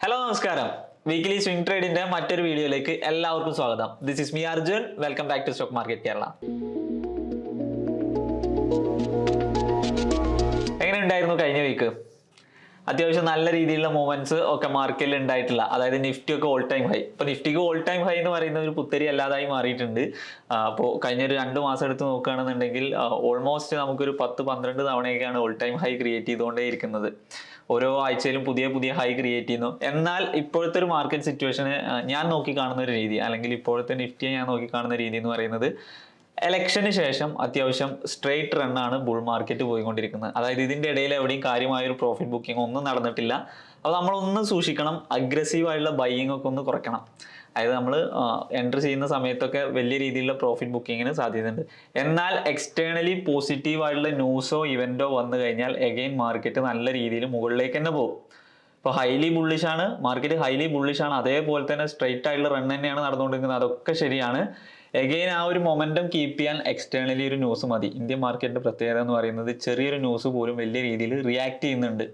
Hello നമസ്കാരം. Weekly swing ട്രേഡിന്റെ മറ്റൊരു വീഡിയോയിലേക്ക് എല്ലാവർക്കും സ്വാഗതം. This is me Arjun. Welcome back to stock market Kerala. എങ്ങനെ ഉണ്ടായിരുന്നു കഴിഞ്ഞ വീക്ക്? അത്യാവശ്യം നല്ല രീതിയിലുള്ള മൂവ്മെന്റ്സ് ഒക്കെ മാർക്കറ്റിൽ ഉണ്ടായിട്ടില്ല. അതായത് നിഫ്റ്റി ഒക്കെ ഓൾ ടൈം ഹൈ. ഇപ്പൊ നിഫ്റ്റിക്ക് ഓൾ ടൈം ഹൈ എന്ന് പറയുന്ന ഒരു പുത്തരി അല്ലാതായി മാറിയിട്ടുണ്ട്. അപ്പോൾ കഴിഞ്ഞ ഒരു 2 മാസം എടുത്ത് നോക്കുകയാണെന്നുണ്ടെങ്കിൽ ഓൾമോസ്റ്റ് നമുക്കൊരു 10-12 തവണയൊക്കെയാണ് ഓൾ ടൈം ഹൈ ക്രിയേറ്റ് ചെയ്തുകൊണ്ടേ ഇരിക്കുന്നത്. ഓരോ ആഴ്ചയിലും പുതിയ പുതിയ ഹൈ ക്രിയേറ്റ് ചെയ്യുന്നു. എന്നാൽ ഇപ്പോഴത്തെ ഒരു മാർക്കറ്റ് സിറ്റുവേഷന് ഞാൻ നോക്കി കാണുന്ന ഒരു രീതി, അല്ലെങ്കിൽ ഇപ്പോഴത്തെ നിഫ്റ്റിയെ ഞാൻ നോക്കി കാണുന്ന രീതി എന്ന് പറയുന്നത്, ഇലക്ഷന് ശേഷം അത്യാവശ്യം സ്ട്രെയിറ്റ് റണ്ണാണ് ബുൾ മാർക്കറ്റ് പോയിക്കൊണ്ടിരിക്കുന്നത്. അതായത് ഇതിന്റെ ഇടയിൽ എവിടെയും കാര്യമായ ഒരു പ്രോഫിറ്റ് ബുക്കിംഗ് ഒന്നും നടന്നിട്ടില്ല. അപ്പോൾ നമ്മളൊന്ന് സൂക്ഷിക്കണം, അഗ്രസീവായുള്ള ബൈയിങ് ഒക്കെ ഒന്ന് കുറയ്ക്കണം. അതായത് നമ്മൾ എൻട്രി ചെയ്യുന്ന സമയത്തൊക്കെ വലിയ രീതിയിലുള്ള പ്രോഫിറ്റ് ബുക്കിങ്ങിന് സാധ്യതയുണ്ട്. എന്നാൽ എക്സ്റ്റേണലി പോസിറ്റീവ് ആയിട്ടുള്ള ന്യൂസോ ഇവന്റോ വന്നു കഴിഞ്ഞാൽ എഗെയിൻ മാർക്കറ്റ് നല്ല രീതിയിൽ മുകളിലേക്ക് തന്നെ പോകും. ഇപ്പോൾ ഹൈലി ബുള്ളിഷാണ് മാർക്കറ്റ്, ഹൈലി ബുള്ളിഷാണ്. അതേപോലെ തന്നെ സ്ട്രെയിറ്റ് ആയിട്ടുള്ള റൺ തന്നെയാണ് നടന്നുകൊണ്ടിരിക്കുന്നത്. അതൊക്കെ ശരിയാണ്. എഗെയിൻ ആ ഒരു മൊമെന്റം കീപ്പ് ചെയ്യാൻ എക്സ്റ്റേണലി ഒരു ന്യൂസ് മതി. ഇന്ത്യൻ മാർക്കറ്റിന്റെ പ്രത്യേകത എന്ന് പറയുന്നത് ചെറിയൊരു ന്യൂസ് പോലും വലിയ രീതിയിൽ റിയാക്ട് ചെയ്യുന്നുണ്ട്.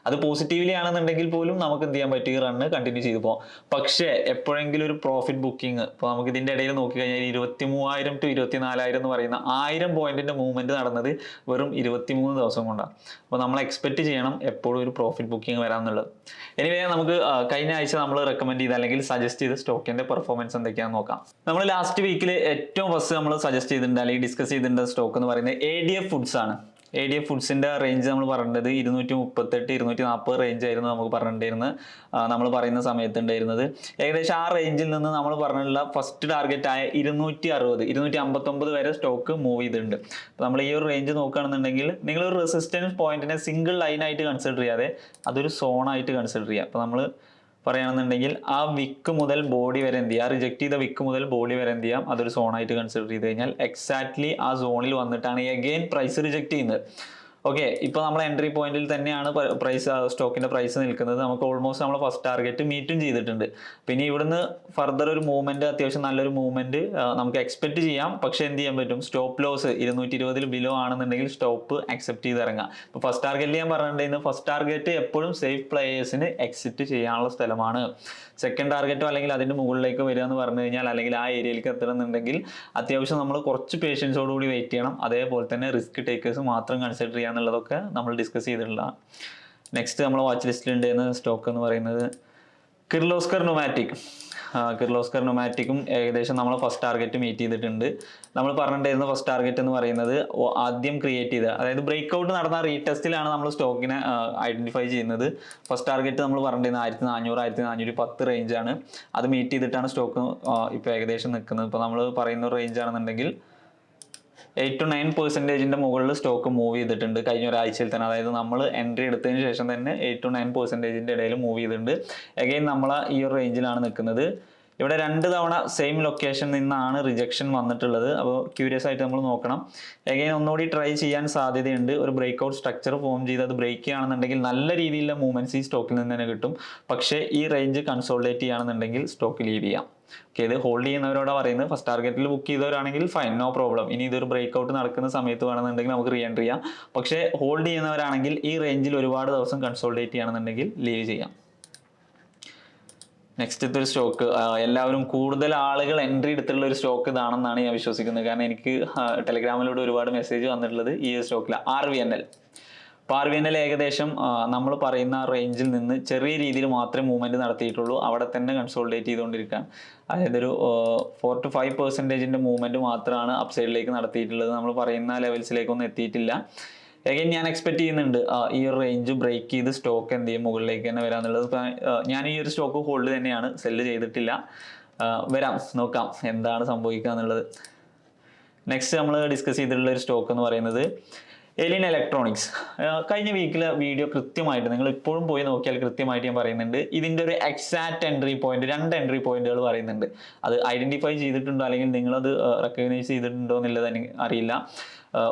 അത് പോസിറ്റീവ്ലി ആണെന്നുണ്ടെങ്കിൽ പോലും നമുക്ക് എന്ത് ചെയ്യാൻ പറ്റും, ഈ റണ്ണ് കണ്ടിന്യൂ ചെയ്തു പോകാം. പക്ഷേ എപ്പോഴെങ്കിലും ഒരു പ്രോഫിറ്റ് ബുക്കിംഗ്, ഇപ്പോൾ നമുക്ക് ഇതിന്റെ ഇടയിൽ നോക്കിക്കഴിഞ്ഞാൽ 23,000 to 24,000 എന്ന് പറയുന്ന 1000 പോയിന്റിന്റെ മൂവ്മെന്റ് നടന്നത് വെറും 23 ദിവസം കൊണ്ടാണ്. അപ്പോൾ നമ്മൾ എക്സ്പെക്ട് ചെയ്യണം എപ്പോഴും ഒരു പ്രോഫിറ്റ് ബുക്കിംഗ് വരാമെന്നുള്ളത്. എനിവേ നമുക്ക് കഴിഞ്ഞ ആഴ്ച നമ്മൾ റെക്കമെൻഡ് ചെയ്ത അല്ലെങ്കിൽ സജസ്റ്റ് ചെയ്ത സ്റ്റോക്കിന്റെ പെർഫോമൻസ് എന്തൊക്കെയാണെന്ന് നോക്കാം. നമ്മൾ ലാസ്റ്റ് വീക്കിൽ ഏറ്റവും ഫസ്റ്റ് നമ്മൾ സജസ്റ്റ് ചെയ്തിട്ടുണ്ട് അല്ലെങ്കിൽ ഡിസ്കസ് ചെയ്തിട്ടുണ്ട് സ്റ്റോക്ക് എന്ന് പറയുന്നത് ADF ഫുഡ്സ് ആണ്. ADF ഫുഡ്സിന്റെ റേഞ്ച് നമ്മൾ പറഞ്ഞത് 238-240 റേഞ്ച് ആയിരുന്നു നമുക്ക് പറഞ്ഞിട്ടുണ്ടായിരുന്നത്. നമ്മൾ പറയുന്ന സമയത്ത് ഉണ്ടായിരുന്നത് ഏകദേശം ആ റേഞ്ചിൽ നിന്ന് നമ്മൾ പറഞ്ഞിട്ടുള്ള ഫസ്റ്റ് ടാർഗറ്റ് ആയ 259 വരെ സ്റ്റോക്ക് മൂവ് ചെയ്തിട്ടുണ്ട്. അപ്പോൾ നമ്മൾ ഈ ഒരു റേഞ്ച് നോക്കുകയാണെന്നുണ്ടെങ്കിൽ നിങ്ങൾ ഒരു റെസിസ്റ്റൻസ് പോയിന്റിനെ സിംഗിൾ ലൈൻ ആയിട്ട് കൺസിഡർ ചെയ്യാതെ അതൊരു സോൺ ആയിട്ട് കൺസിഡർ ചെയ്യുക. അപ്പോൾ നമ്മൾ പറയുകയാണെന്നുണ്ടെങ്കിൽ ആ വിക്ക് മുതൽ ബോഡി വരെ എന്ത് ചെയ്യുക, റിജക്ട് ചെയ്ത വിക്ക് മുതൽ ബോഡി വരെ എന്ത് ചെയ്യാം, അതൊരു സോണായിട്ട് കൺസിഡർ ചെയ്ത് കഴിഞ്ഞാൽ എക്സാക്ട്ലി ആ സോണിൽ വന്നിട്ടാണ് എഗെയിൻ പ്രൈസ് റിജക്ട് ചെയ്യുന്നത്. ഓക്കെ, ഇപ്പോൾ നമ്മൾ എൻട്രി പോയിന്റിൽ തന്നെയാണ് സ്റ്റോക്കിന്റെ പ്രൈസ് നിൽക്കുന്നത്. നമുക്ക് ഓൾമോസ്റ്റ് നമ്മൾ ഫസ്റ്റ് ടാർഗറ്റ് മീറ്റും ചെയ്തിട്ടുണ്ട്. പിന്നെ ഇവിടുന്ന് ഫർദർ ഒരു മൂവ്മെന്റ്, അത്യാവശ്യം നല്ലൊരു മൂവ്മെന്റ് നമുക്ക് എക്സ്പെക്ട് ചെയ്യാം. പക്ഷെ എന്ത് ചെയ്യാൻ പറ്റും, സ്റ്റോപ്പ് ലോസ് 220 ബിലോ ആണെന്നുണ്ടെങ്കിൽ സ്റ്റോപ്പ് അക്സെപ്റ്റ് ചെയ്ത് ഇറങ്ങാം. ഇപ്പോൾ ഫസ്റ്റ് ടാർഗറ്റിൽ ഞാൻ പറഞ്ഞിട്ടുണ്ടായിരുന്നു, ഫസ്റ്റ് ടാർഗറ്റ് എപ്പോഴും സേഫ് പ്ലേയേഴ്സിന് എക്സിറ്റ് ചെയ്യാനുള്ള സ്ഥലമാണ്. സെക്കൻഡ് ടാർഗറ്റോ അല്ലെങ്കിൽ അതിന്റെ മുകളിലേക്ക് വരിക എന്ന് പറഞ്ഞു കഴിഞ്ഞാൽ, അല്ലെങ്കിൽ ആ ഏരിയയിലേക്ക് എത്തണമെന്നുണ്ടെങ്കിൽ അത്യാവശ്യം നമ്മൾ കുറച്ച് പേഷ്യൻസോടുകൂടി വെയിറ്റ് ചെയ്യണം. അതേപോലെ തന്നെ റിസ്ക് ടേക്കേഴ്സ് മാത്രം കൺസിഡർ ചെയ്യുക എന്നുള്ളതൊക്കെ നമ്മൾ ഡിസ്കസ് ചെയ്തിട്ടുള്ളതാണ്. നെക്സ്റ്റ് നമ്മൾ വാച്ച് ലിസ്റ്റിൽ ഉണ്ടായിരുന്ന സ്റ്റോക്ക് എന്ന് പറയുന്നത് കിർലോസ്കർ ന്യൂമാറ്റിക്കും ഏകദേശം നമ്മൾ ഫസ്റ്റ് ടാർഗറ്റ് മീറ്റ് ചെയ്തിട്ടുണ്ട്. നമ്മൾ പറഞ്ഞിട്ടുണ്ടായിരുന്ന ഫസ്റ്റ് ടാർഗറ്റ് എന്ന് പറയുന്നത് ആദ്യം ക്രിയേറ്റ് ചെയ്ത, അതായത് ബ്രേക്ക് ഔട്ട് നടന്ന റീടെസ്റ്റിലാണ് നമ്മൾ സ്റ്റോക്കിനെ ഐഡന്റിഫൈ ചെയ്യുന്നത്. ഫസ്റ്റ് ടാർഗറ്റ് നമ്മൾ പറഞ്ഞിരുന്നത് 1400-1410 റേഞ്ചാണ്. അത് മീറ്റ് ചെയ്തിട്ടാണ് സ്റ്റോക്ക് ഇപ്പോൾ ഏകദേശം നിൽക്കുന്നത്. ഇപ്പോൾ നമ്മൾ പറയുന്ന റേഞ്ച് ആണെന്നുണ്ടെങ്കിൽ 8-9% മുകളിൽ സ്റ്റോക്ക് മൂവ് ചെയ്തിട്ടുണ്ട് കഴിഞ്ഞ ഒരാഴ്ചയിൽ തന്നെ. അതായത് നമ്മൾ എൻട്രി എടുത്തതിന് ശേഷം തന്നെ 8-9% ഇടയിൽ മൂവ് ചെയ്തിട്ടുണ്ട്. അഗെയിൻ നമ്മൾ ഈ ഒരു റേഞ്ചിലാണ് നിൽക്കുന്നത്. ഇവിടെ 2 തവണ സെയിം ലൊക്കേഷൻ നിന്നാണ് റിജക്ഷൻ വന്നിട്ടുള്ളത്. അപ്പോൾ ക്യൂരിയസ് ആയിട്ട് നമ്മൾ നോക്കണം. അഗെയിൻ ഒന്നുകൂടി ട്രൈ ചെയ്യാൻ സാധ്യതയുണ്ട്. ഒരു ബ്രേക്ക് ഔട്ട് സ്ട്രക്ചർ ഫോം ചെയ്ത് അത് ബ്രേക്ക് ചെയ്യുകയാണെന്നുണ്ടെങ്കിൽ നല്ല രീതിയിലുള്ള മൂവ്മെന്റ്സ് ഈ സ്റ്റോക്കിൽ നിന്ന് തന്നെ കിട്ടും. പക്ഷേ ഈ റേഞ്ച് കൺസോളിഡേറ്റ് ചെയ്യുകയാണെന്നുണ്ടെങ്കിൽ സ്റ്റോക്ക് ലീവ് ചെയ്യാം. ഓക്കെ, ഇത് ഹോൾഡ് ചെയ്യുന്നവരോട് പറയുന്നത്, ഫസ്റ്റ് ടാർഗറ്റിൽ ബുക്ക് ചെയ്തവരാണെങ്കിൽ ഫൈൻ, നോ പ്രോബ്ലം. ഇനി ഇതൊരു ബ്രേക്ക് ഔട്ട് നടക്കുന്ന സമയത്ത് വേണമെന്നുണ്ടെങ്കിൽ നമുക്ക് റീ എൻട്രി ചെയ്യാം. പക്ഷേ ഹോൾഡ് ചെയ്യുന്നവരാണെങ്കിൽ ഈ റേഞ്ചിൽ ഒരുപാട് ദിവസം കൺസോളിഡേറ്റ് ചെയ്യുകയാണെന്നുണ്ടെങ്കിൽ ലീവ് ചെയ്യാം. നെക്സ്റ്റ് ഒരു സ്റ്റോക്ക്, എല്ലാവരും കൂടുതൽ ആളുകൾ എൻട്രി എടുത്തിട്ടുള്ള ഒരു സ്റ്റോക്ക് ഇതാണെന്നാണ് ഞാൻ വിശ്വസിക്കുന്നത്. കാരണം എനിക്ക് ടെലഗ്രാമിലൂടെ ഒരുപാട് മെസ്സേജ് വന്നിട്ടുള്ളത് ഈ സ്റ്റോക്കിലാണ്, RVNL. അപ്പോൾ RVNL ഏകദേശം നമ്മൾ പറയുന്ന റേഞ്ചിൽ നിന്ന് ചെറിയ രീതിയിൽ മാത്രമേ മൂവ്മെന്റ് നടത്തിയിട്ടുള്ളൂ. അവിടെ തന്നെ കൺസോളിഡേറ്റ് ചെയ്തുകൊണ്ടിരിക്കുകയാണ്. അതായത് ഒരു 4-5% മൂവ്മെന്റ് മാത്രമാണ് അപ്സൈഡിലേക്ക് നടത്തിയിട്ടുള്ളത്. നമ്മൾ പറയുന്ന ലെവൽസിലേക്കൊന്നും എത്തിയിട്ടില്ല. അഗൈൻ ഞാൻ എക്സ്പെക്ട് ചെയ്യുന്നുണ്ട് ഈ ഒരു റേഞ്ച് ബ്രേക്ക് ചെയ്ത് സ്റ്റോക്ക് എന്ത് ചെയ്യും, മുകളിലേക്ക് തന്നെ വരാന്നുള്ളത്. ഞാൻ ഈ ഒരു സ്റ്റോക്ക് ഹോൾഡ് തന്നെയാണ്, സെല്ല് ചെയ്തിട്ടില്ല. വരാം, നോക്കാം എന്താണ് സംഭവിക്കുക എന്നുള്ളത്. നെക്സ്റ്റ് നമ്മൾ ഡിസ്കസ് ചെയ്തിട്ടുള്ള ഒരു സ്റ്റോക്ക് എന്ന് പറയുന്നത് എലിൻ ഇലക്ട്രോണിക്സ്. കഴിഞ്ഞ വീക്കിലെ വീഡിയോ കൃത്യമായിട്ട് നിങ്ങൾ ഇപ്പോഴും പോയി നോക്കിയാൽ കൃത്യമായിട്ട് ഞാൻ പറയുന്നുണ്ട്. ഇതിൻ്റെ ഒരു എക്സാക്ട് എൻട്രി പോയിന്റ്, 2 എൻട്രി പോയിന്റുകൾ പറയുന്നുണ്ട്. അത് ഐഡന്റിഫൈ ചെയ്തിട്ടുണ്ടോ അല്ലെങ്കിൽ നിങ്ങളത് റെക്കഗ്നൈസ് ചെയ്തിട്ടുണ്ടോ എന്നുള്ളത് എനിക്ക് അറിയില്ല.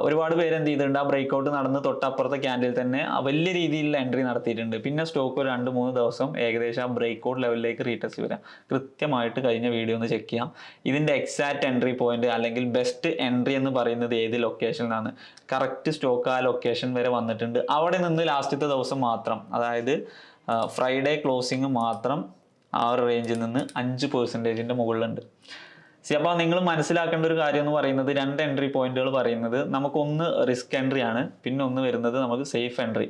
ഒരുപാട് പേര് എന്ത് ചെയ്തിട്ടുണ്ട്, ആ ബ്രേക്ക് ഔട്ട് നടന്ന് തൊട്ടപ്പുറത്തെ ക്യാൻഡിൽ തന്നെ വലിയ രീതിയിലുള്ള എൻട്രി നടത്തിയിട്ടുണ്ട്. പിന്നെ സ്റ്റോക്ക് 2-3 ദിവസം ഏകദേശം ആ ബ്രേക്ക് ഔട്ട് ലെവലിലേക്ക് റീടെസ്റ്റ് വരാം. കൃത്യമായിട്ട് കഴിഞ്ഞ വീഡിയോ ഒന്ന് ചെക്ക് ചെയ്യാം. ഇതിന്റെ എക്സാക്ട് എൻട്രി പോയിന്റ് അല്ലെങ്കിൽ ബെസ്റ്റ് എൻട്രി എന്ന് പറയുന്നത് ഏത് ലൊക്കേഷനിലാണ്, കറക്റ്റ് സ്റ്റോക്ക് ആ ലൊക്കേഷൻ വരെ വന്നിട്ടുണ്ട്. അവിടെ നിന്ന് ലാസ്റ്റത്തെ ദിവസം മാത്രം, അതായത് ഫ്രൈഡേ ക്ലോസിങ് മാത്രം ആ ഒരു റേഞ്ചിൽ നിന്ന് 5% മുകളിലുണ്ട്. അപ്പോൾ നിങ്ങൾ മനസ്സിലാക്കേണ്ട ഒരു കാര്യം എന്ന് പറയുന്നത് 2 എൻട്രി പോയിന്റുകൾ പറയുന്നത് നമുക്കൊന്ന് റിസ്ക് എൻട്രി ആണ്, പിന്നെ ഒന്ന് വരുന്നത് നമുക്ക് സേഫ് എൻട്രി.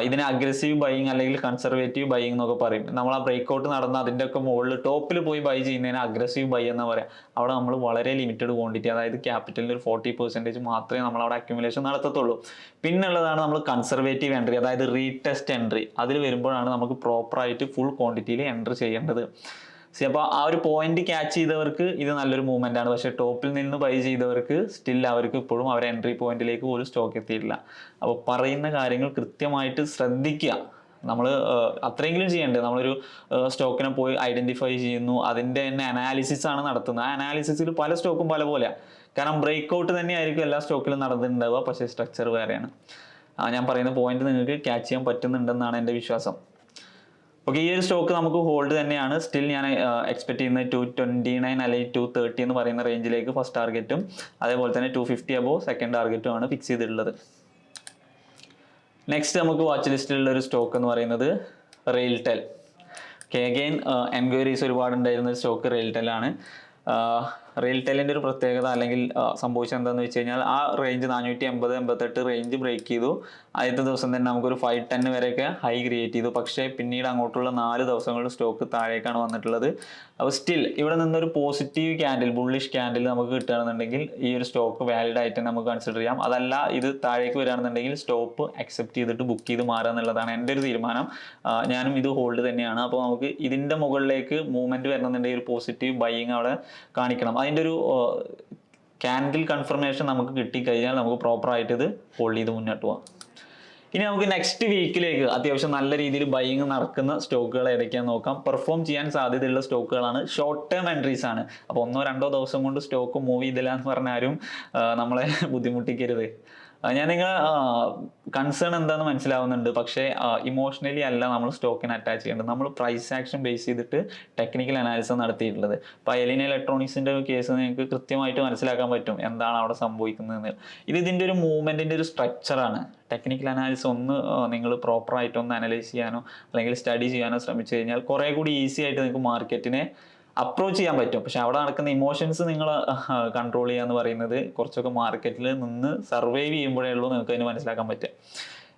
ഇതിനെ അഗ്രസീവ് ബൈയിങ് അല്ലെങ്കിൽ കൺസർവേറ്റീവ് ബൈയിങ് എന്നൊക്കെ പറയും. നമ്മൾ ആ ബ്രേക്ക്ഔട്ട് നടന്ന അതിൻ്റെ ഒക്കെ മുകളിൽ ടോപ്പിൽ പോയി ബൈ ചെയ്യുന്നതിന് അഗ്രസീവ് ബൈ എന്ന് പറയാം. അവിടെ നമ്മൾ വളരെ ലിമിറ്റഡ് ക്വാണ്ടിറ്റി, അതായത് ക്യാപിറ്റലിൻ്റെ ഒരു 40% മാത്രമേ നമ്മൾ അവിടെ അക്യുമുലേഷൻ നടത്തത്തുള്ളൂ. പിന്നുള്ളതാണ് നമ്മൾ കൺസർവേറ്റീവ് എൻട്രി, അതായത് റീടെസ്റ്റ് എൻട്രി. അതിൽ വരുമ്പോഴാണ് നമുക്ക് പ്രോപ്പറായിട്ട് ഫുൾ ക്വാണ്ടിറ്റിയിൽ എൻട്രി ചെയ്യേണ്ടത്. അപ്പോൾ ആ ഒരു പോയിന്റ് ക്യാച്ച് ചെയ്തവർക്ക് ഇത് നല്ലൊരു മൂവ്മെന്റ് ആണ്. പക്ഷേ ടോപ്പിൽ നിന്ന് ബൈ ചെയ്തവർക്ക് സ്റ്റിൽ അവർക്ക് ഇപ്പോഴും അവർ എൻട്രി പോയിന്റിലേക്ക് പോലും സ്റ്റോക്ക് എത്തിയിട്ടില്ല. അപ്പോൾ പറയുന്ന കാര്യങ്ങൾ കൃത്യമായിട്ട് ശ്രദ്ധിക്കുക. നമ്മൾ അത്രയെങ്കിലും ചെയ്യേണ്ടത്. നമ്മളൊരു സ്റ്റോക്കിനെ പോയി ഐഡന്റിഫൈ ചെയ്യുന്നു, അതിൻ്റെ തന്നെ അനാലിസിസ് ആണ് നടത്തുന്നത്. ആ അനാലിസിസിൽ പല സ്റ്റോക്കും പല പോലെയാണ്. കാരണം ബ്രേക്ക്ഔട്ട് തന്നെയായിരിക്കും എല്ലാ സ്റ്റോക്കിലും നടന്നിട്ടുണ്ടാവുക, പക്ഷേ സ്ട്രക്ചർ വേറെയാണ്. ഞാൻ പറയുന്ന പോയിന്റ് നിങ്ങൾക്ക് ക്യാച്ച് ചെയ്യാൻ പറ്റുന്നുണ്ടെന്നാണ് എൻ്റെ വിശ്വാസം. ഓക്കെ, ഈ ഒരു സ്റ്റോക്ക് നമുക്ക് ഹോൾഡ് തന്നെയാണ്. സ്റ്റിൽ ഞാൻ എക്സ്പെക്ട് ചെയ്യുന്നത് 229 അല്ലെങ്കിൽ 230 എന്ന് പറയുന്ന റേഞ്ചിലേക്ക് ഫസ്റ്റ് ടാർഗറ്റും, അതേപോലെ തന്നെ 250 അബോവ് സെക്കൻഡ് ടാർഗറ്റും ആണ് ഫിക്സ് ചെയ്തിട്ടുള്ളത്. നെക്സ്റ്റ് നമുക്ക് വാച്ച് ലിസ്റ്റിലുള്ള ഒരു സ്റ്റോക്ക് എന്ന് പറയുന്നത് റെയിൽടെൽ. അഗെയിൻ എൻക്വയറീസ് ഒരുപാട് ഉണ്ടായിരുന്ന സ്റ്റോക്ക് റെയിൽടെൽ ആണ്. റെയിൽടെലിൻ്റെ ഒരു പ്രത്യേകത അല്ലെങ്കിൽ സംഭവിച്ചത് എന്താണെന്ന് വെച്ച് കഴിഞ്ഞാൽ ആ റേഞ്ച് 480-88 റേഞ്ച് ബ്രേക്ക് ചെയ്തു. ആദ്യത്തെ ദിവസം തന്നെ നമുക്കൊരു 510 വരെയൊക്കെ ഹൈ ക്രിയേറ്റ് ചെയ്തു. പക്ഷേ പിന്നീട് അങ്ങോട്ടുള്ള 4 ദിവസങ്ങളിൽ സ്റ്റോക്ക് താഴേക്കാണ് വന്നിട്ടുള്ളത്. അപ്പോൾ സ്റ്റിൽ ഇവിടെ നിന്നൊരു പോസിറ്റീവ് ക്യാൻഡിൽ, ബുള്ളിഷ് ക്യാൻഡിൽ നമുക്ക് കിട്ടുകയാണെന്നുണ്ടെങ്കിൽ ഈ ഒരു സ്റ്റോക്ക് വാലിഡ് ആയിട്ട് നമുക്ക് കൺസിഡർ ചെയ്യാം. അതല്ല ഇത് താഴേക്ക് വരികയാണെന്നുണ്ടെങ്കിൽ സ്റ്റോപ്പ് അക്സെപ്റ്റ് ചെയ്തിട്ട് ബുക്ക് ചെയ്ത് മാറുക എന്നുള്ളതാണ് എൻ്റെ ഒരു തീരുമാനം. ഞാനും ഇത് ഹോൾഡ് തന്നെയാണ്. അപ്പോൾ നമുക്ക് ഇതിൻ്റെ മുകളിലേക്ക് മൂവ്മെൻറ്റ് വരണമെന്നുണ്ടെങ്കിൽ ഒരു പോസിറ്റീവ് ബൈയിങ് അവിടെ കാണിക്കണം. അതിൻ്റെ ഒരു ക്യാൻഡിൽ കൺഫർമേഷൻ നമുക്ക് കിട്ടിക്കഴിഞ്ഞാൽ നമുക്ക് പ്രോപ്പറായിട്ട് ഇത് ഹോൾഡ് ചെയ്ത് മുന്നോട്ട് പോകാം. ഇനി നമുക്ക് നെക്സ്റ്റ് വീക്കിലേക്ക് അത്യാവശ്യം നല്ല രീതിയിൽ ബൈയിങ് നടക്കുന്ന സ്റ്റോക്കുകൾ ഏതൊക്കെയാണെന്ന് നോക്കാം. പെർഫോം ചെയ്യാൻ സാധ്യതയുള്ള സ്റ്റോക്കുകളാണ്, ഷോർട്ട് ടേം എൻട്രീസ് ആണ്. അപ്പോൾ 1-2 ദിവസം കൊണ്ട് സ്റ്റോക്ക് മൂവ് ചെയ്തില്ല എന്ന് പറഞ്ഞാലും നമ്മളെ ബുദ്ധിമുട്ടിക്കരുത്. ഞാൻ നിങ്ങളെ കൺസേൺ എന്താണെന്ന് മനസ്സിലാവുന്നുണ്ട്. പക്ഷേ ഇമോഷണലി അല്ല നമ്മൾ സ്റ്റോക്കിന് അറ്റാച്ച് ചെയ്യേണ്ടത്. നമ്മൾ പ്രൈസ് ആക്ഷൻ ബേസ് ചെയ്തിട്ട് ടെക്നിക്കൽ അനാലിസിസ് നടത്തിയിട്ടുള്ളത്. ഇപ്പോൾ എലിന ഇലക്ട്രോണിക്സിൻ്റെ കേസ് നിങ്ങൾക്ക് കൃത്യമായിട്ട് മനസ്സിലാക്കാൻ പറ്റും എന്താണ് അവിടെ സംഭവിക്കുന്നതെന്ന്. ഇതിൻ്റെ ഒരു മൂവ്മെൻറ്റിൻ്റെ ഒരു സ്ട്രക്ചറാണ്. ടെക്നിക്കൽ അനാലിസിസ് ഒന്ന് നിങ്ങൾ പ്രോപ്പറായിട്ട് ഒന്ന് അനലൈസ് ചെയ്യാനോ അല്ലെങ്കിൽ സ്റ്റഡി ചെയ്യാനോ ശ്രമിച്ചു കഴിഞ്ഞാൽ കുറേ കൂടി ഈസി ആയിട്ട് നിങ്ങൾക്ക് മാർക്കറ്റിനെ അപ്രോച്ച് ചെയ്യാൻ പറ്റും. പക്ഷെ അവിടെ നടക്കുന്ന ഇമോഷൻസ് നിങ്ങൾ കൺട്രോൾ ചെയ്യുക എന്ന് പറയുന്നത് കുറച്ചൊക്കെ മാർക്കറ്റിൽ നിന്ന് സർവൈവ് ചെയ്യുമ്പോഴേ ഉള്ളൂ നിങ്ങൾക്ക് അതിന് മനസ്സിലാക്കാൻ പറ്റുക.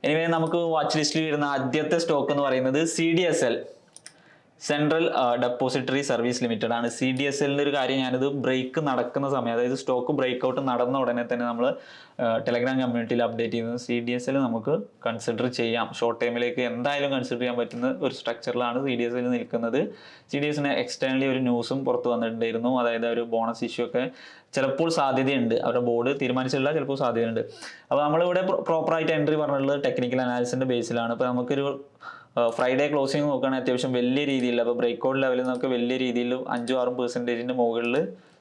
എനിവേ നമുക്ക് വാച്ച് ലിസ്റ്റിൽ വരുന്ന ആദ്യത്തെ സ്റ്റോക്ക് എന്ന് പറയുന്നത് CDSL, central depository service limited ആണ്. CDSLൻ്റെ ഒരു കാര്യം ഞാനിത് ബ്രേക്ക് നടക്കുന്ന സമയം, അതായത് സ്റ്റോക്ക് ബ്രേക്ക്ഔട്ട് നടന്ന ഉടനെ തന്നെ നമ്മൾ ടെലഗ്രാം കമ്മ്യൂണിറ്റിയിൽ അപ്ഡേറ്റ് ചെയ്യുന്നത് CDSL നമുക്ക് കൺസിഡർ ചെയ്യാം. ഷോർട്ട് ടൈമിലേക്ക് എന്തായാലും കൺസിഡർ ചെയ്യാൻ പറ്റുന്ന ഒരു സ്ട്രക്ചറിലാണ് CDSL നിൽക്കുന്നത്. CDSലിന് എക്സ്റ്റേണലി ഒരു ന്യൂസും പുറത്ത് വന്നിട്ടുണ്ടായിരുന്നു, അതായത് ഒരു ബോണസ് ഇഷ്യൂ ഒക്കെ ചിലപ്പോൾ സാധ്യതയുണ്ട്. അവരുടെ ബോർഡ് തീരുമാനിച്ചില്ല, ചിലപ്പോൾ സാധ്യതയുണ്ട്. അപ്പോൾ നമ്മളിവിടെ പ്രോപ്പറായിട്ട് എൻട്രി പറഞ്ഞിട്ടുള്ളത് ടെക്നിക്കൽ അനാലിസിൻ്റെ ബേസിലാണ്. ഇപ്പോൾ നമുക്കൊരു ഫ്രൈഡേ ക്ലോസിങ് നോക്കുകയാണെങ്കിൽ അത്യാവശ്യം വലിയ രീതിയിൽ, അപ്പോൾ ബ്രേക്ക്ഔട്ട് ലെവലിൽ നിന്നൊക്കെ വലിയ രീതിയിൽ 5-6% മുകളിൽ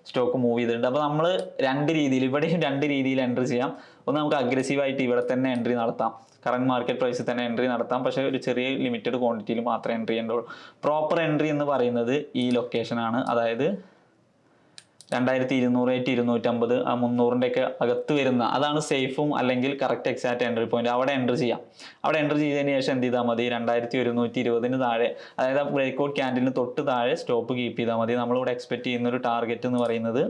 സ്റ്റോക്ക് മൂവ് ചെയ്തിട്ടുണ്ട്. അപ്പോൾ നമ്മൾ 2 രീതിയിൽ, ഇവിടെയും 2 രീതിയിൽ എൻട്രി ചെയ്യാം. ഒന്ന് നമുക്ക് അഗ്രസീവായിട്ട് ഇവിടെ തന്നെ എൻട്രി നടത്താം, കറണ്ട് മാർക്കറ്റ് പ്രൈസിൽ തന്നെ എൻട്രി നടത്താം. പക്ഷേ ഒരു ചെറിയ ലിമിറ്റഡ് ക്വാണ്ടിറ്റിയിൽ മാത്രമേ എൻട്രി ചെയ്യേണ്ടുള്ളൂ. പ്രോപ്പർ എൻട്രി എന്ന് പറയുന്നത് ഈ ലൊക്കേഷനാണ്, അതായത് 2200-250 ആ 300ൻ്റെ ഒക്കെ അകത്ത് വരുന്ന, അതാണ് സേഫും അല്ലെങ്കിൽ കറക്റ്റ് എക്സാക്റ്റ് എൻട്രി പോയിന്റ്. അവിടെ എൻട്രി ചെയ്യാം. അവിടെ എൻട്രി ചെയ്തതിന് ശേഷം എന്ത് ചെയ്താൽ മതി, 2120 താഴെ, അതായത് ആ ബ്രേക്ക്ഔട്ട് ക്യാൻഡിലിന് തൊട്ട് താഴെ സ്റ്റോപ്പ് കീപ്പ് ചെയ്താൽ മതി. നമ്മളിവിടെ എക്സ്പെക്ട് ചെയ്യുന്ന ഒരു ടാർഗറ്റ് എന്ന് പറയുന്നത്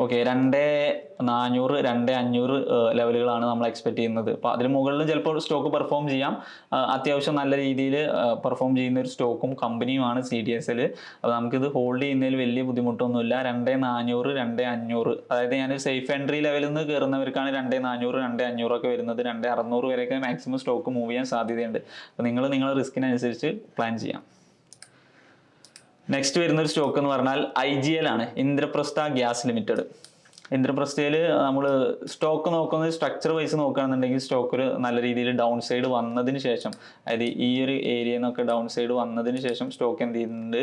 ഓക്കെ 2400, 2500 ലെവലുകളാണ് നമ്മൾ എക്സ്പെക്ട് ചെയ്യുന്നത്. അപ്പോൾ അതിന് മുകളിലും ചിലപ്പോൾ സ്റ്റോക്ക് പെർഫോം ചെയ്യാം. അത്യാവശ്യം നല്ല രീതിയിൽ പെർഫോം ചെയ്യുന്ന ഒരു സ്റ്റോക്കും കമ്പനിയുമാണ് CDSL. അപ്പോൾ നമുക്കിത് ഹോൾഡ് ചെയ്യുന്നതിൽ വലിയ ബുദ്ധിമുട്ടൊന്നുമില്ല. 2400, 2500, അതായത് ഞാനൊരു സേഫ് എൻട്രി ലെവലിൽ നിന്ന് കയറുന്നവർക്കാണ് 2400, 2500 ഒക്കെ വരുന്നത്. 2600 വരെയൊക്കെ മാക്സിമം സ്റ്റോക്ക് മൂവ് ചെയ്യാൻ സാധ്യതയുണ്ട്. അപ്പോൾ നിങ്ങളുടെ റിസ്കിനനുസരിച്ച് പ്ലാൻ ചെയ്യാം. നെക്സ്റ്റ് വരുന്നൊരു സ്റ്റോക്ക് എന്ന് പറഞ്ഞാൽ IGL ആണ്, ഇന്ദ്രപ്രസ്ഥ ഗ്യാസ് ലിമിറ്റഡ്. ഇന്ദ്രപ്രസ്ഥയിൽ നമ്മൾ സ്റ്റോക്ക് നോക്കുന്നത് സ്ട്രക്ചർ വൈസ് നോക്കുകയാണെന്നുണ്ടെങ്കിൽ സ്റ്റോക്ക് ഒരു നല്ല രീതിയിൽ ഡൗൺ സൈഡ് വന്നതിന് ശേഷം, അതായത് ഈ ഒരു ഏരിയയിൽ നിന്നൊക്കെ ഡൗൺ സൈഡ് വന്നതിന് ശേഷം സ്റ്റോക്ക് എന്ത് ചെയ്യുന്നുണ്ട്,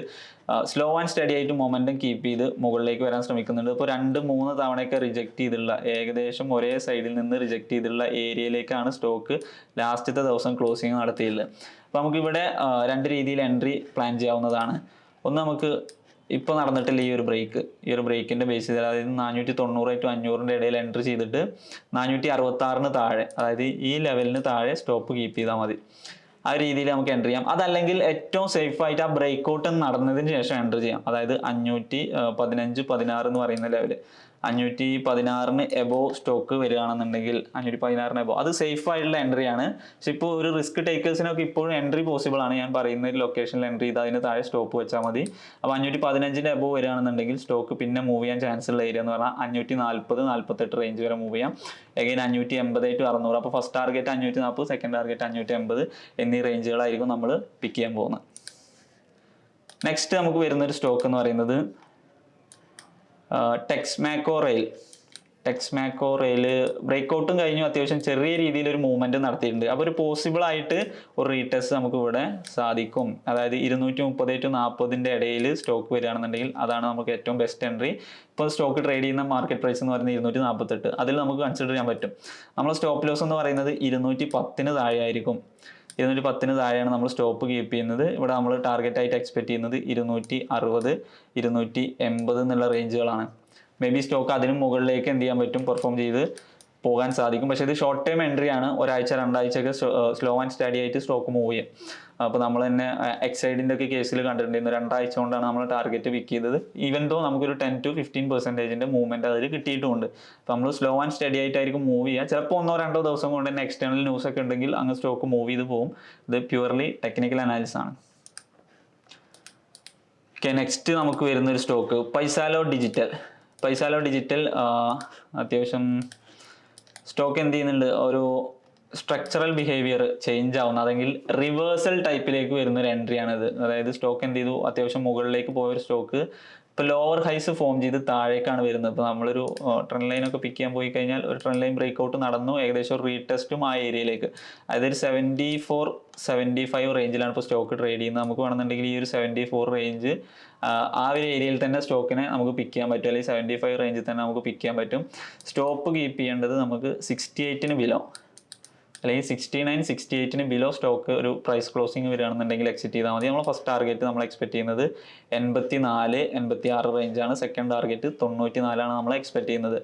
സ്ലോ ആൻഡ് സ്റ്റഡി ആയിട്ട് മൊമെൻറ്റം കീപ്പ് ചെയ്ത് മുകളിലേക്ക് വരാൻ ശ്രമിക്കുന്നുണ്ട്. ഇപ്പോൾ 2-3 തവണയൊക്കെ റിജക്റ്റ് ചെയ്തിട്ടുള്ള, ഏകദേശം ഒരേ സൈഡിൽ നിന്ന് റിജക്റ്റ് ചെയ്തിട്ടുള്ള ഏരിയയിലേക്കാണ് സ്റ്റോക്ക് ലാസ്റ്റത്തെ ദിവസം ക്ലോസിങ് നടത്തിയിട്ടുള്ളത്. അപ്പോൾ നമുക്കിവിടെ 2 രീതിയിൽ എൻട്രി പ്ലാൻ ചെയ്യാവുന്നതാണ്. ഒന്ന് നമുക്ക് ഇപ്പോൾ നടന്നിട്ടില്ല ഈ ഒരു ബ്രേക്കിന്റെ ബേസ് ചെയ്ത്, അതായത് 490 ടു 500 ഇടയിൽ എൻട്രി ചെയ്തിട്ട് 466 താഴെ, അതായത് ഈ ലെവലിന് താഴെ സ്റ്റോപ്പ് കീപ്പ് ചെയ്താൽ മതി. ആ രീതിയിൽ നമുക്ക് എൻട്രി ചെയ്യാം. അതല്ലെങ്കിൽ ഏറ്റവും സേഫ് ആയിട്ട് ആ ബ്രേക്ക് ഔട്ട് നടന്നതിന് ശേഷം എൻട്രി ചെയ്യാം. അതായത് 515, 16 എന്ന് പറയുന്ന ലെവല്, 516 എബോവ് സ്റ്റോക്ക് വരികയാണെന്നുണ്ടെങ്കിൽ 516 എബോവ്, അത് സേഫ് ആയിട്ടുള്ള എൻട്രി ആണ്. പക്ഷെ ഇപ്പോൾ ഒരു റിസ്ക് ടേക്കേഴ്സിനൊക്കെ ഇപ്പോഴും എൻട്രി പോസിബിൾ ആണ്. ഞാൻ പറയുന്ന ഒരു ലൊക്കേഷനിൽ എൻട്രി ചെയ്ത് അതിന് താഴെ സ്റ്റോപ്പ് വെച്ചാൽ മതി. അപ്പോൾ 515 എബോവ് വരികയാണെന്നുണ്ടെങ്കിൽ സ്റ്റോക്ക് പിന്നെ മൂവ് ചെയ്യാൻ ചാൻസ് ഉള്ള ഏരിയ എന്ന് പറഞ്ഞാൽ 540, 48 റേഞ്ച് വരെ മൂവ് ചെയ്യാം. Again 580 to 600. അപ്പോൾ ഫസ്റ്റ് ടാർഗറ്റ് 540, സെക്കൻഡ് ടാർഗറ്റ് 580 എന്നീ റേഞ്ചുകളായിരിക്കും നമ്മൾ പിക്ക് ചെയ്യാൻ പോകുന്നത്. നെക്സ്റ്റ് നമുക്ക് വരുന്നൊരു സ്റ്റോക്ക് എന്ന് പറയുന്നത് ടെക്സ്മാക്കോ റെയിൽ ബ്രേക്ക്ഔട്ടും കഴിഞ്ഞു, അത്യാവശ്യം ചെറിയ രീതിയിൽ ഒരു മൂവ്മെന്റ് നടത്തിയിട്ടുണ്ട്. അപ്പോൾ ഒരു പോസിബിൾ ആയിട്ട് ഒരു റീടെസ്റ്റ് നമുക്ക് ഇവിടെ സാധിക്കും. അതായത് 230 ടു 40 ഇടയിൽ സ്റ്റോക്ക് വരികയാണെന്നുണ്ടെങ്കിൽ അതാണ് നമുക്ക് ഏറ്റവും ബെസ്റ്റ് എൻട്രി. ഇപ്പോൾ സ്റ്റോക്ക് ട്രേഡ് ചെയ്യുന്ന മാർക്കറ്റ് പ്രൈസ് എന്ന് പറയുന്നത് 248, അതിൽ നമുക്ക് കൺസിഡർ ചെയ്യാൻ പറ്റും. നമ്മൾ സ്റ്റോപ്പ് ലോസ് എന്ന് പറയുന്നത് 210 താഴെ ആയിരിക്കും. 210 താഴെയാണ് നമ്മൾ സ്റ്റോപ്പ് കീപ്പ് ചെയ്യുന്നത്. ഇവിടെ നമ്മൾ ടാർഗറ്റ് ആയിട്ട് എക്സ്പെക്ട് ചെയ്യുന്നത് 260, 280 എന്നുള്ള റേഞ്ചുകളാണ്. മേ ബി സ്റ്റോക്ക് അതിന് മുകളിലേക്ക് എന്ത് ചെയ്യാൻ പറ്റും, പെർഫോം ചെയ്ത് പോകാൻ സാധിക്കും. പക്ഷേ ഇത് ഷോർട്ട് ടൈം എൻട്രി ആണ്. ഒരാഴ്ച 2 ആഴ്ചയൊക്കെ സ്ലോ ആൻഡ് സ്റ്റഡി ആയിട്ട് സ്റ്റോക്ക് മൂവ് ചെയ്യും. അപ്പോൾ നമ്മൾ തന്നെ എക്സൈഡിൻ്റെ ഒക്കെ കേസിൽ കണ്ടിട്ടുണ്ടായിരുന്നു, 2 ആഴ്ച കൊണ്ടാണ് നമ്മൾ ടാർഗറ്റ് പിക്ക് ചെയ്തത്. ഈവൻ ദോ നമുക്കൊരു 10 to 15% മൂവ്മെന്റ് അതിൽ കിട്ടിയിട്ടുമുണ്ട്. അപ്പോൾ നമ്മൾ സ്ലോ ആൻഡ് സ്റ്റഡി ആയിട്ടായിരിക്കും മൂവ് ചെയ്യുക. ചിലപ്പോൾ 1-2 ദിവസം കൊണ്ട് തന്നെ എക്സ്റ്റേണൽ ന്യൂസ് ഒക്കെ ഉണ്ടെങ്കിൽ അങ്ങ് സ്റ്റോക്ക് മൂവ് ചെയ്ത് പോകും. ഇത് പ്യുവർലി ടെക്നിക്കൽ അനാലിസിസ് ആണ്. ഓക്കെ, നെക്സ്റ്റ് നമുക്ക് വരുന്നൊരു സ്റ്റോക്ക് പൈസാലോ ഡിജിറ്റൽ. അത്യാവശ്യം സ്റ്റോക്ക് എന്ത് ചെയ്യുന്നുണ്ട്, ഒരു സ്ട്രക്ചറൽ ബിഹേവിയർ ചേഞ്ച് ആവുന്ന, അല്ലെങ്കിൽ റിവേഴ്സൽ ടൈപ്പിലേക്ക് വരുന്ന ഒരു എൻട്രി ആണിത്. അതായത് സ്റ്റോക്ക് എന്ത് ചെയ്തു, അത്യാവശ്യം മുകളിലേക്ക് പോയൊരു സ്റ്റോക്ക് ഇപ്പോൾ ലോവർ ഹൈസ് ഫോം ചെയ്ത് താഴേക്കാണ് വരുന്നത്. ഇപ്പോൾ നമ്മളൊരു ട്രെൻഡ് ലൈനൊക്കെ പിക്ക് ചെയ്യാൻ പോയി കഴിഞ്ഞാൽ ഒരു ട്രെൻഡ് ലൈൻ ബ്രേക്ക്ഔട്ട് നടന്നു, ഏകദേശം ഒരു റീടെസ്റ്റും ആ ഏരിയയിലേക്ക്, അതായത് ഒരു 74, 75 റേഞ്ചിലാണ് ഇപ്പോൾ സ്റ്റോക്ക് ട്രേഡ് ചെയ്യുന്നത്. നമുക്ക് വേണമെന്നുണ്ടെങ്കിൽ ഈ ഒരു 74 റേഞ്ച് ആ ഒരു ഏരിയയിൽ തന്നെ സ്റ്റോക്കിനെ നമുക്ക് പിക്ക് ചെയ്യാൻ പറ്റും, അല്ലെങ്കിൽ 75 റേഞ്ചിൽ തന്നെ നമുക്ക് പിക്ക് ചെയ്യാൻ പറ്റും. സ്റ്റോപ്പ് കീപ്പ് ചെയ്യേണ്ടത് നമുക്ക് 68 ബിലോ, അല്ലെങ്കിൽ 69, 68 ബിലോ സ്റ്റോക്ക് ഒരു പ്രൈസ് ക്ലോസിങ് വരികയാണെന്നുണ്ടെങ്കിൽ എക്സിറ്റ് ചെയ്താൽ മതി. നമ്മൾ ഫസ്റ്റ് ടാർഗറ്റ് നമ്മൾ എക്സ്പെക്ട് ചെയ്യുന്നത് 84, 86 റേഞ്ചാണ്. സെക്കൻഡ് ടാർഗറ്റ് 94 നമ്മൾ എക്സ്പെക്ട് ചെയ്യുന്നത്.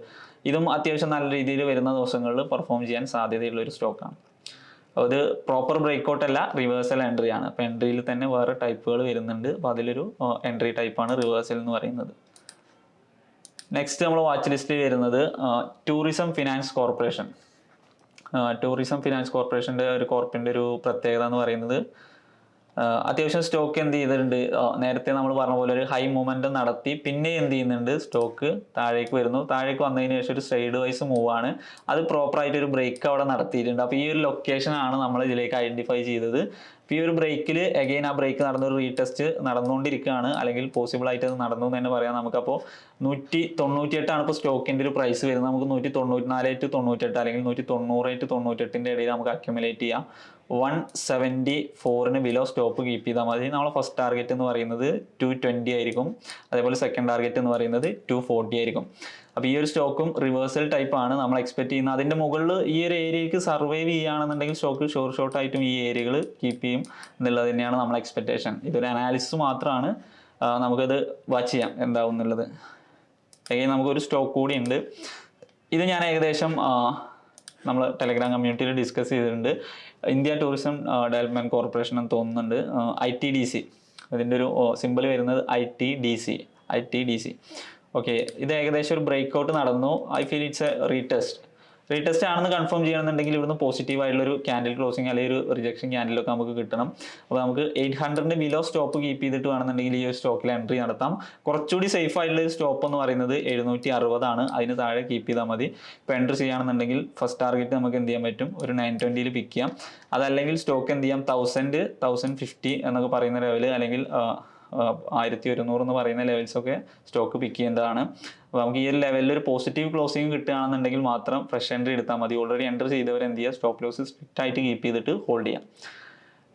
ഇതും അത്യാവശ്യം നല്ല രീതിയിൽ വരുന്ന ദിവസങ്ങളിൽ പെർഫോം ചെയ്യാൻ സാധ്യതയുള്ള ഒരു സ്റ്റോക്കാണ്. അത് പ്രോപ്പർ ബ്രേക്ക്ഔട്ട് അല്ല, റിവേഴ്സൽ എൻട്രി ആണ്. അപ്പോൾ എൻട്രിയിൽ തന്നെ വേറെ ടൈപ്പുകൾ വരുന്നുണ്ട്. അപ്പോൾ അതിലൊരു എൻട്രി ടൈപ്പാണ് റിവേഴ്സൽ എന്ന് പറയുന്നത്. നെക്സ്റ്റ് നമ്മൾ വാച്ച് ലിസ്റ്റിൽ വരുന്നത് ടൂറിസം ഫിനാൻസ് കോർപ്പറേഷൻ്റെ ഒരു പ്രത്യേകത എന്ന് പറയുന്നത്, അത്യാവശ്യം സ്റ്റോക്ക് എന്ത് ചെയ്തിട്ടുണ്ട്, നേരത്തെ നമ്മൾ പറഞ്ഞ പോലെ ഒരു ഹൈ മൊമെന്റം നടത്തി, പിന്നെ എന്ത് ചെയ്യുന്നുണ്ട്, സ്റ്റോക്ക് താഴേക്ക് വരുന്നു. താഴേക്ക് വന്നതിന് ശേഷം ഒരു സൈഡ് വൈസ് മൂവ് ആണ്. അത് പ്രോപ്പറായിട്ട് ഒരു ബ്രേക്ക് അവിടെ നടത്തിയിട്ടുണ്ട്. അപ്പോൾ ഈ ഒരു ലൊക്കേഷൻ ആണ് നമ്മൾ ഇതിലേക്ക് ഐഡന്റിഫൈ ചെയ്തത്. അപ്പോൾ ഈ ഒരു ബ്രേക്കിൽ അഗെയിൻ ആ ബ്രേക്ക് നടന്നൊരു റീടെസ്റ്റ് നടന്നുകൊണ്ടിരിക്കുകയാണ്, അല്ലെങ്കിൽ പോസിബിൾ ആയിട്ട് അത് നടന്നു എന്ന് തന്നെ പറയാം. നമുക്കപ്പോൾ 198 ഇപ്പോൾ സ്റ്റോക്കിൻ്റെ ഒരു പ്രൈസ് വരുന്നത്. നമുക്ക് 194 to 98, അല്ലെങ്കിൽ 190 to 98 ഇടയിൽ നമുക്ക് അക്യുമുലേറ്റ് ചെയ്യാം. 174 ബിലോ സ്റ്റോപ്പ് കീപ്പ് ചെയ്താൽ മതി. നമ്മളെ ഫസ്റ്റ് ടാർഗറ്റ് എന്ന് പറയുന്നത് 220 ആയിരിക്കും. അതേപോലെ സെക്കൻഡ് ടാർഗറ്റ് എന്ന് പറയുന്നത് 240 ആയിരിക്കും. അപ്പോൾ ഈ ഒരു സ്റ്റോക്കും റിവേഴ്സൽ ടൈപ്പ് ആണ് നമ്മൾ എക്സ്പെക്ട് ചെയ്യുന്നത്. അതിൻ്റെ മുകളിൽ ഈ ഒരു ഏരിയക്ക് സർവൈവ് ചെയ്യുകയാണെന്നുണ്ടെങ്കിൽ സ്റ്റോക്ക് ഷോർട്ടായിട്ടും ഈ ഏരിയകൾ കീപ്പ് ചെയ്യും എന്നുള്ളത് തന്നെയാണ് നമ്മളെ എക്സ്പെക്റ്റേഷൻ. ഇതൊരു അനാലിസിസ് മാത്രമാണ്, നമുക്കത് വാച്ച് ചെയ്യാം എന്താവും എന്നുള്ളത്. അല്ലെങ്കിൽ നമുക്കൊരു സ്റ്റോക്ക് കൂടി ഉണ്ട്. ഇത് ഞാൻ ഏകദേശം നമ്മൾ ടെലഗ്രാം കമ്മ്യൂണിറ്റിയിൽ ഡിസ്കസ് ചെയ്തിട്ടുണ്ട്. ഇന്ത്യ ടൂറിസം ഡെവലപ്മെൻറ്റ് കോർപ്പറേഷൻ എന്ന് തോന്നുന്നുണ്ട്, ITDC. ഇതിൻ്റെ ഒരു സിമ്പിൾ വരുന്നത് ITDC. ഓക്കെ, ഇത് ഏകദേശം ഒരു ബ്രേക്ക്ഔട്ട് നടന്നു. I feel it's A retest ആണെന്ന് കൺഫേം ചെയ്യണമെന്നുണ്ടെങ്കിൽ ഇവിടുന്ന് പോസിറ്റീവ് ആയിട്ടുള്ള ഒരു ക്യാൻഡിൽ ക്ലോസിങ് അല്ലെങ്കിൽ ഒരു റിജക്ഷൻ ക്യാൻഡിലൊക്കെ നമുക്ക് കിട്ടണം. അപ്പോൾ നമുക്ക് 800 ബിലോ സ്റ്റോപ്പ് കീപ്പ് ചെയ്തിട്ട് വേണമെന്നുണ്ടെങ്കിൽ ഈ ഒരു സ്റ്റോക്കിൽ എൻട്രി നടത്താം. കുറച്ചുകൂടി സേഫ് ആയിട്ടുള്ള ഒരു സ്റ്റോപ്പ് എന്ന് പറയുന്നത് 760 ആണ്. അതിന് താഴെ കീപ്പ് ചെയ്താൽ മതി. ഇപ്പോൾ എൻട്രി ചെയ്യുകയാണെന്നുണ്ടെങ്കിൽ ഫസ്റ്റ് ടാർഗറ്റ് നമുക്ക് എന്ത് ചെയ്യാൻ പറ്റും, ഒരു 920 പിക്ക് ചെയ്യാം. അതല്ലെങ്കിൽ സ്റ്റോക്ക് എന്ത് ചെയ്യാം, 1000, 1050 എന്നൊക്കെ പറയുന്ന ലെവൽ, അല്ലെങ്കിൽ 1100 എന്ന് പറയുന്ന ലെവൽസൊക്കെ സ്റ്റോക്ക് പിക്ക് ചെയ്യേണ്ടതാണ്. അപ്പോൾ നമുക്ക് ഈ ഒരു ലെവലിൽ ഒരു പോസിറ്റീവ് ക്ലോസിങ് കിട്ടുകയാണെന്നുണ്ടെങ്കിൽ മാത്രം ഫ്രഷ് എൻട്രി എടുത്താൽ മതി. ഓൾറെഡി എൻട്രി ചെയ്തവർ എന്ത് ചെയ്യുക, സ്റ്റോപ്പ് ലോസ് സ്ട്രിക്റ്റ് ആയിട്ട് കീപ്പ് ചെയ്തിട്ട് ഹോൾഡ് ചെയ്യാം.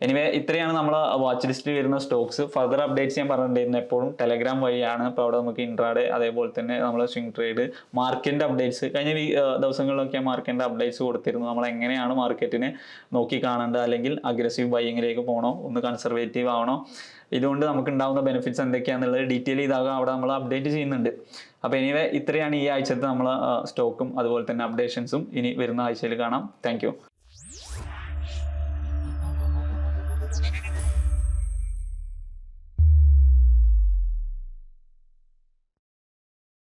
എനിവേ ഇത്രയാണ് നമ്മൾ വാച്ച് ലിസ്റ്റിൽ വരുന്ന സ്റ്റോക്സ്. ഫർദർ അപ്ഡേറ്റ്സ് ഞാൻ പറഞ്ഞിട്ടുണ്ടായിരുന്നു എപ്പോഴും ടെലഗ്രാം വഴിയാണ്. ഇപ്പോൾ അവിടെ നമുക്ക് ഇൻട്രാഡേ അതേപോലെ തന്നെ നമ്മൾ സ്വിംഗ് ട്രേഡ് മാർക്കറ്റിൻ്റെ അപ്ഡേറ്റ്സ് കഴിഞ്ഞ ദിവസങ്ങളിലൊക്കെ മാർക്കറ്റിൻ്റെ അപ്ഡേറ്റ്സ് കൊടുത്തിരുന്നു. നമ്മൾ എങ്ങനെയാണ് മാർക്കറ്റിനെ നോക്കി കാണേണ്ടത്, അല്ലെങ്കിൽ അഗ്രസീവ് ബൈയിങ്ങിലേക്ക് പോകണോ, ഒന്ന് കൺസർവേറ്റീവ് ആവണോ, ഇതുകൊണ്ട് നമുക്ക് ഉണ്ടാകുന്ന ബെനിഫിറ്റ്സ് എന്തൊക്കെയാണെന്നുള്ളത് ഡീറ്റെയിൽ ചെയ്താകും അവിടെ നമ്മൾ അപ്ഡേറ്റ് ചെയ്യുന്നുണ്ട്. അപ്പോൾ എനിവേ ഇത്രയാണ് ഈ ആഴ്ചത്തെ നമ്മൾ സ്റ്റോക്കും അതുപോലെ തന്നെ അപ്ഡേഷൻസും. ഇനി വരുന്ന ആഴ്ചയിൽ കാണാം. താങ്ക്